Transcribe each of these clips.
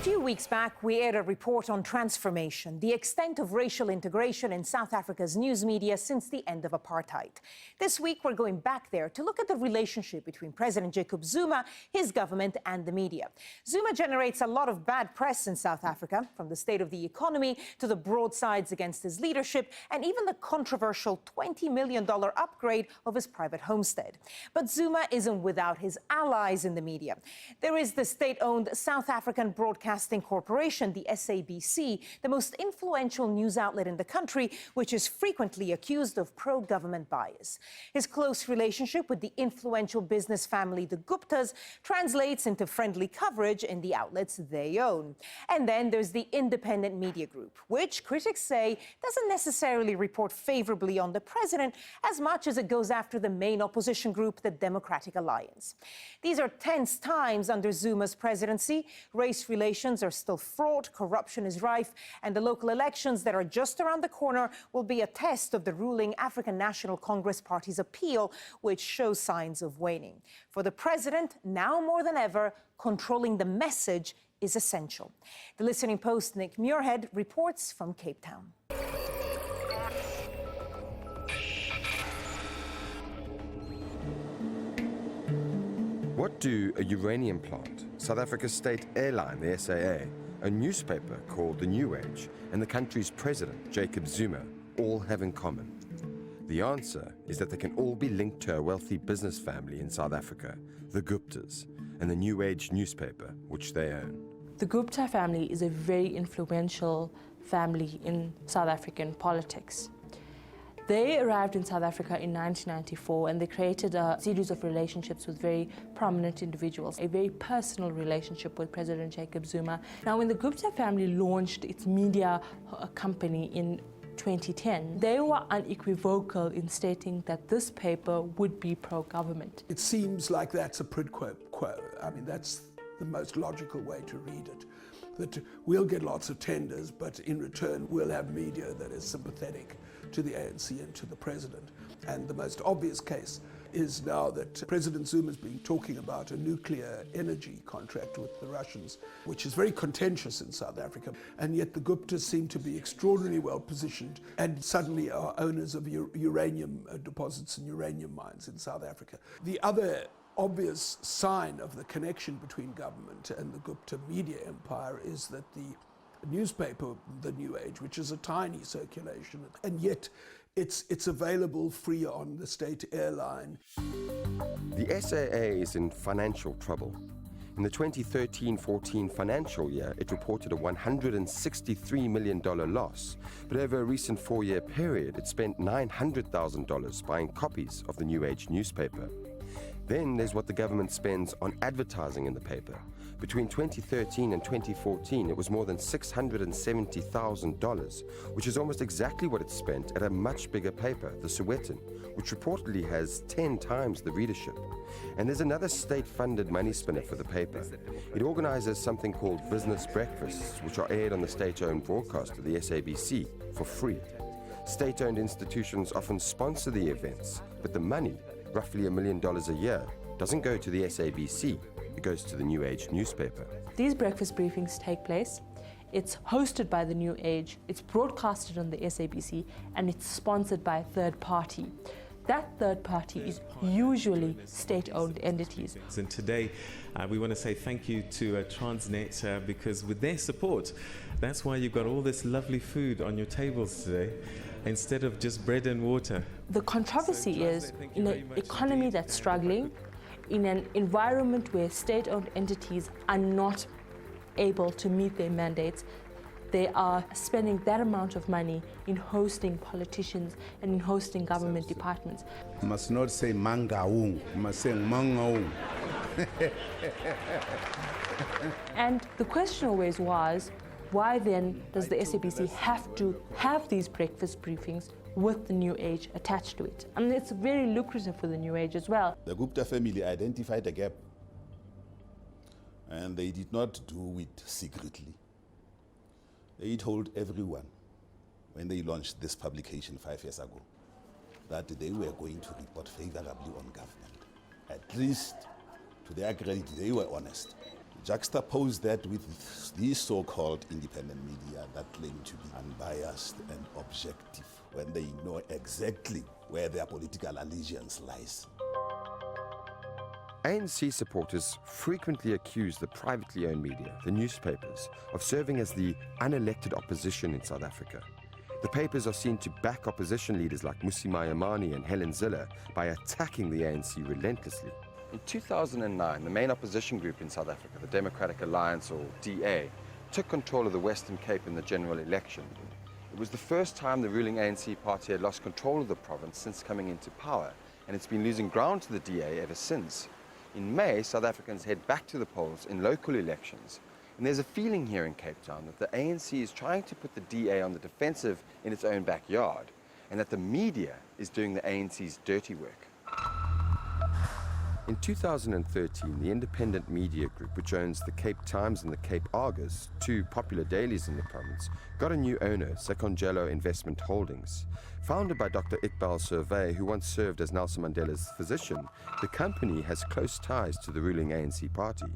few weeks back, we aired a report on transformation, the extent of racial integration in South Africa's news media since the end of apartheid. This week, we're going back there to look at the relationship between President Jacob Zuma, his government, and the media. Zuma generates a lot of bad press in South Africa, from the state of the economy to the broadsides against his leadership, and even the controversial $20 million upgrade of his private homestead. But Zuma isn't without his allies in the media. There is the state-owned South African Broadcasting Corporation, the SABC, the most influential news outlet in the country, which is frequently accused of pro-government bias. His close relationship with the influential business family, the Guptas, translates into friendly coverage in the outlets they own. And then there's the Independent Media Group, which critics say doesn't necessarily report favorably on the president as much as it goes after the main opposition group, the Democratic Alliance. These are tense times under Zuma's presidency. Race relations are still fraught, corruption is rife, and the local elections that are just around the corner will be a test of the ruling African National Congress Party's appeal, which shows signs of waning. For the president, now more than ever, controlling the message is essential. The Listening Post Nic Muirhead reports from Cape Town. What do a uranium plant, South Africa's state airline, the SAA, a newspaper called The New Age, and the country's president, Jacob Zuma, all have in common? The answer is that they can all be linked to a wealthy business family in South Africa, the Guptas, and the New Age newspaper, which they own. The Gupta family is a very influential family in South African politics. They arrived in South Africa in 1994 and they created a series of relationships with very prominent individuals, a very personal relationship with President Jacob Zuma. Now, when the Gupta family launched its media company in 2010, they were unequivocal in stating that this paper would be pro-government. It seems like that's a quid pro quo. I mean, that's the most logical way to read it. That we'll get lots of tenders, but in return we'll have media that is sympathetic to the ANC and to the president. And the most obvious case is now that President Zuma has been talking about a nuclear energy contract with the Russians, which is very contentious in South Africa. And yet the Guptas seem to be extraordinarily well positioned and suddenly are owners of uranium deposits and uranium mines in South Africa. The other obvious sign of the connection between government and the Gupta media empire is that the newspaper, The New Age, which is a tiny circulation, and yet it's available free on the state airline. The SAA is in financial trouble. In the 2013-14 financial year, it reported a $163 million loss, but over a recent 4-year period, it spent $900,000 buying copies of the New Age newspaper. Then there's what the government spends on advertising in the paper. Between 2013 and 2014, it was more than $670,000, which is almost exactly what it spent at a much bigger paper, the Sowetan, which reportedly has 10 times the readership. And there's another state-funded money spinner for the paper. It organizes something called business breakfasts, which are aired on the state-owned broadcaster, the SABC, for free. State-owned institutions often sponsor the events, but the money, roughly $1 million a year, doesn't go to the SABC, it goes to the New Age newspaper. These breakfast briefings take place. It's hosted by the New Age, it's broadcasted on the SABC, and it's sponsored by a third party. That third party is usually state-owned entities. And today, we want to say thank you to Transnet because with their support, that's why you've got all this lovely food on your tables today, instead of just bread and water. The controversy is, in an economy that's struggling, in an environment where state-owned entities are not able to meet their mandates, they are spending that amount of money in hosting politicians and in hosting government departments. You must not say mangaung, you must say mangaung. And the question always was, why then does the SABC have to have these breakfast briefings with the New Age attached to it? I mean, it's very lucrative for the New Age as well. The Gupta family identified a gap, and they did not do it secretly. They told everyone when they launched this publication 5 years ago that they were going to report favorably on government. At least, to their credit, they were honest. Juxtapose that with these so-called independent media that claim to be unbiased and objective when they know exactly where their political allegiance lies. ANC supporters frequently accuse the privately owned media, the newspapers, of serving as the unelected opposition in South Africa. The papers are seen to back opposition leaders like Mmusi Maimane and Helen Zille by attacking the ANC relentlessly. In 2009, the main opposition group in South Africa, the Democratic Alliance, or DA, took control of the Western Cape in the general election. It was the first time the ruling ANC party had lost control of the province since coming into power, and it's been losing ground to the DA ever since. In May, South Africans head back to the polls in local elections. And there's a feeling here in Cape Town that the ANC is trying to put the DA on the defensive in its own backyard, and that the media is doing the ANC's dirty work. In 2013, the independent media group, which owns the Cape Times and the Cape Argus, two popular dailies in the province, got a new owner, Sekongelo Investment Holdings. Founded by Dr. Iqbal Survey, who once served as Nelson Mandela's physician, the company has close ties to the ruling ANC party.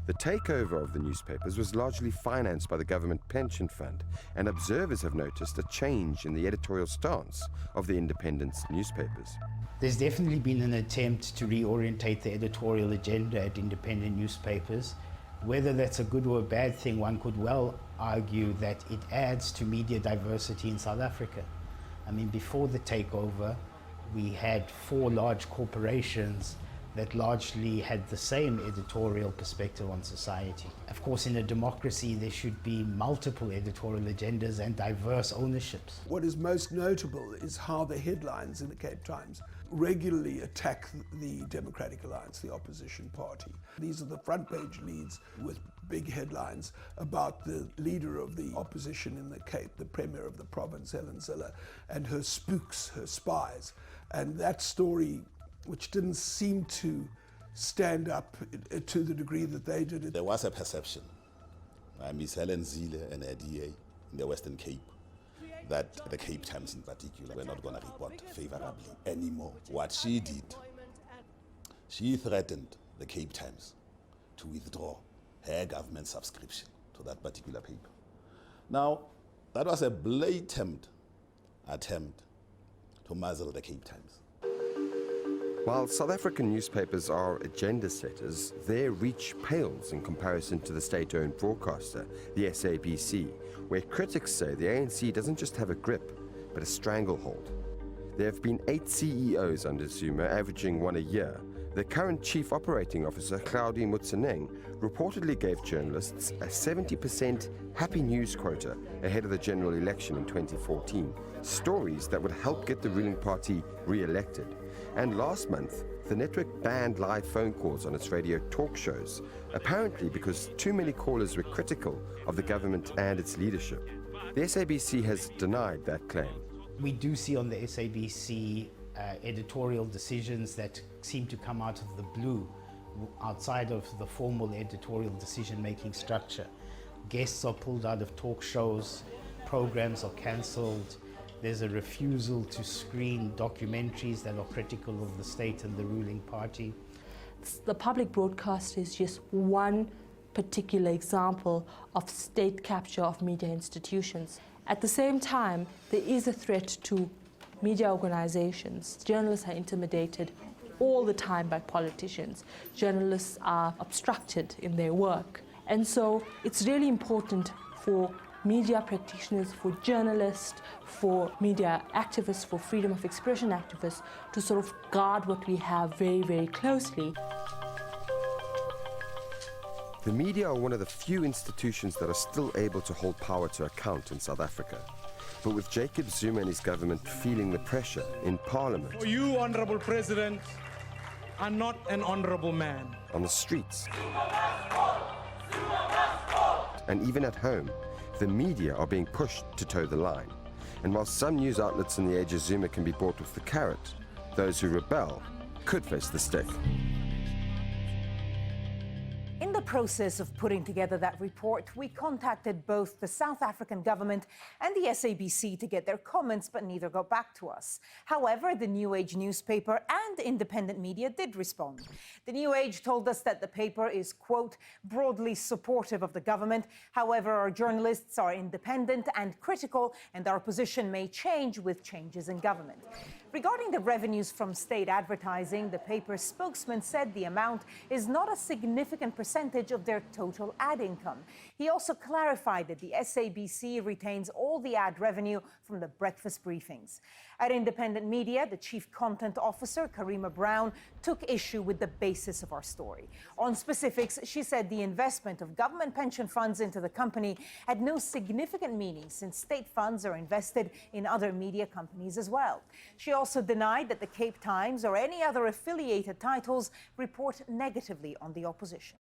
The takeover of the newspapers was largely financed by the government pension fund, and observers have noticed a change in the editorial stance of the independent newspapers. There's definitely been an attempt to reorientate the editorial agenda at independent newspapers. Whether that's a good or a bad thing, one could well argue that it adds to media diversity in South Africa. I mean, before the takeover, we had 4 large corporations that largely had the same editorial perspective on society. Of course, in a democracy, there should be multiple editorial agendas and diverse ownerships. What is most notable is how the headlines in the Cape Times regularly attack the Democratic Alliance, the opposition party. These are the front page leads with big headlines about the leader of the opposition in the Cape, the Premier of the province, Helen Zille, and her spooks, her spies. And that story, which didn't seem to stand up to the degree that they did it. There was a perception by Ms. Helen Zille and her DA in the Western Cape that the Cape Times in particular were not going to report favorably anymore. What she did, she threatened the Cape Times to withdraw her government subscription to that particular paper. Now, that was a blatant attempt to muzzle the Cape Times. While South African newspapers are agenda setters, their reach pales in comparison to the state-owned broadcaster, the SABC, where critics say the ANC doesn't just have a grip, but a stranglehold. There have been 8 CEOs under Zuma, averaging 1 a year. The current chief operating officer, Claudie Motseneng, reportedly gave journalists a 70% happy news quota ahead of the general election in 2014, stories that would help get the ruling party re-elected. And last month, the network banned live phone calls on its radio talk shows, apparently because too many callers were critical of the government and its leadership. The SABC has denied that claim. We do see on the SABC editorial decisions that seem to come out of the blue, outside of the formal editorial decision-making structure. Guests are pulled out of talk shows, programs are cancelled. There's a refusal to screen documentaries that are critical of the state and the ruling party. The public broadcaster is just one particular example of state capture of media institutions. At the same time, there is a threat to media organizations. Journalists are intimidated all the time by politicians. Journalists are obstructed in their work. And so it's really important for media practitioners, for journalists, for media activists, for freedom of expression activists to sort of guard what we have very, very closely. The media are one of the few institutions that are still able to hold power to account in South Africa. But with Jacob Zuma and his government feeling the pressure in Parliament, For you, Honourable President, are not an honourable man. on the streets, and even at home, the media are being pushed to toe the line. And while some news outlets in the age of Zuma can be bought with the carrot, those who rebel could face the stick. In the the process of putting together that report, we contacted both the South African government and the SABC to get their comments, but neither got back to us. However, the New Age newspaper and independent media did respond. The New Age told us that the paper is, quote, broadly supportive of the government. However, our journalists are independent and critical, and our position may change with changes in government. Regarding the revenues from state advertising, the paper's spokesman said the amount is not a significant percentage of their total ad income. He also clarified that the SABC retains all the ad revenue from the breakfast briefings. At independent media, the chief content officer, Karima Brown, took issue with the basis of our story. On specifics, she said the investment of government pension funds into the company had no significant meaning since state funds are invested in other media companies as well. She also denied that the Cape Times or any other affiliated titles report negatively on the opposition.